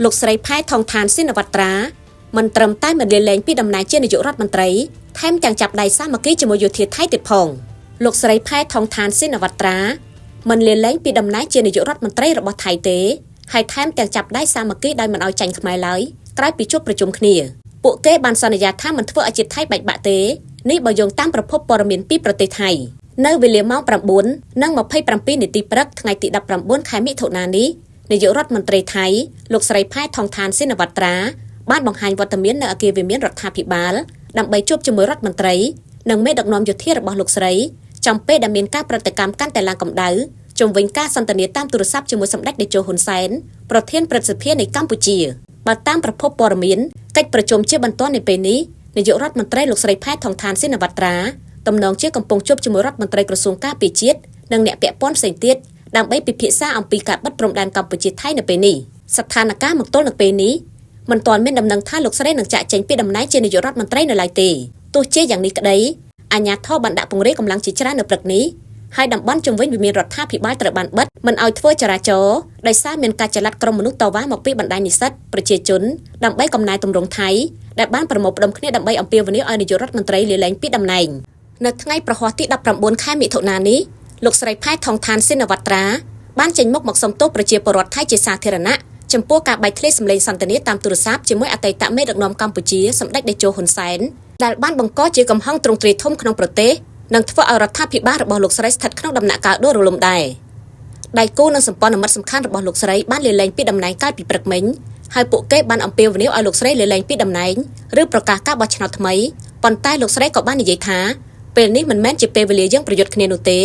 លោកស្រីផែថងឋានស៊ីនវត្រាមិនត្រឹមតែមិនលាលែងពីតំណែងជានាយករដ្ឋមន្ត្រីថែមទាំងចាប់ដៃសាមគ្គីជាមួយយោធាថៃទៀតផងលោកស្រីផែថងឋានស៊ីនវត្រាមិនលាលែងពីតំណែងជានាយករដ្ឋមន្ត្រីរបស់ថៃទេហើយថែមទាំងចាប់ដៃសាមគ្គីដោយមិនឲ្យចាញ់ខ្មែរឡើយក្រោយពីជួបប្រជុំគ្នាពួកគេបានសន្យាថាមិនធ្វើឲ្យជាតិថៃបែកបាក់ទេនេះបើយោងតាមប្រភពព័ត៌មានពីប្រទេសថៃនៅវេលាម៉ោង 9:27 នាទីព្រឹកថ្ងៃទី 19 ខែមិថុនានេះនាយករដ្ឋមន្ត្រីថៃលោកស្រីផែថងឋានស៊ីនវត្រាបានបង្ហាញវត្តមាននៅអគារវិមានរដ្ឋាភិបាលដើម្បីជួបជាមួយរដ្ឋមន្ត្រីនិងមេដឹកនាំយោធារបស់លោកស្រីចំពេលដែលមានការប្រតិកម្មកាន់តែឡើងកម្ដៅជុំវិញការសន្ទនាតាមទូរស័ព្ទជាមួយសម្ដេចតេជោហ៊ុនសែនប្រធានព្រឹទ្ធសភានៃកម្ពុជាបើតាមប្រភពព័ត៌មានកិច្ចប្រជុំជាបន្ទាន់នៅពេលនេះនាយករដ្ឋមន្ត្រីលោកស្រីផែថងឋានស៊ីនវត្រាតំណងជាកំពុងជួបជាមួយរដ្ឋមន្ត្រីក្រសួងការពារជាតិនិងអ្នកពាក់ព័ន្ធផ្សេងទៀតដើម្បីពិភាក្សាអំពីការបិទព្រំដែនកម្ពុជាថៃនៅពេលនេះស្ថានភាពមកទល់នៅពេលនេះមិនទាន់មានដំណឹងថាលោកស្រីនឹងចាក់ចេញពីតំណែងជានាយករដ្ឋមន្ត្រីនៅឡើយទេទោះជាយ៉ាងនេះក្តីអាជ្ញាធរបានដាក់ពង្រាយកម្លាំងជាច្រើននៅព្រឹកនេះហើយតំបន់ជុំវិញវិមានរដ្ឋាភិបាលត្រូវបានបិទមិនឲ្យធ្វើចរាចរណ៍ដោយសារមានការចល័តក្រុមមនុស្សតវ៉ាមកពីបណ្ដាញនិស្សិតប្រជាជនដើម្បីកំណែទម្រង់ថៃដែលបានប្រមូលផ្ដុំគ្នាដើម្បីអំពាវនាវឲ្យនាយករដ្ឋមន្ត្រីលាលែងពីតំណែងនៅថ្ងៃប្រហ័សទី 19 ខែមិថុនានេះលោកស្រីផែថងឋានស៊ីនវត្រាបានចេញមុខមកសុំទោសប្រជាពលរដ្ឋថៃជាសាធារណៈចំពោះការបែកធ្លាយសម្លេងសន្ទនាតាមទូរស័ព្ទជាមួយអតីតមេដឹកនាំកម្ពុជាសម្ដេចតេជោហ៊ុនសែនដែលបានបង្កជាកំហឹងទ្រង់ទ្រាយធំក្នុងប្រទេសនិងធ្វើឲ្យរដ្ឋាភិបាលរបស់លោកស្រីស្ថិតក្នុងដំណាក់កាលដួលរលំដែរដៃគូនិងសម្ព័ន្ធមិត្តសំខាន់របស់លោកស្រីបានលាលែងពីតំណែងកាលពីព្រឹកមិញហើយពួកគេបានអំពាវនាវឲ្យលោកស្រីលាលែងពីតំណែងឬប្រកាសការបោះឆ្នោតថ្មីប៉ុន្តែលោកស្រីក៏បាននិយាយថាពេលនេះមិនមែនជាពេលវេលាយើងប្រយុទ្ធគ្នានោះទេ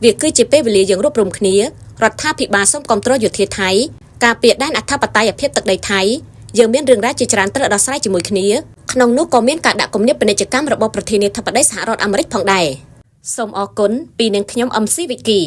វាគឺជាពេលវេលាយើងរួបរวมគ្នារដ្ឋាភិបាលសូមគាំទ្រយោធាថៃការពារដែនអធិបតេយ្យភាពទឹកដីថៃយើងមានរឿងរ៉ាវជាច្រើនត្រូវដោះស្រាយជាមួយគ្នាក្នុងនោះក៏មានការដាក់គំនាបពាណិជ្ជកម្មរបស់ប្រធានាធិបតីសហរដ្ឋអាមេរិកផងដែរសូមអរគុណពីនាងខ្ញុំអឹមស៊ីវិគី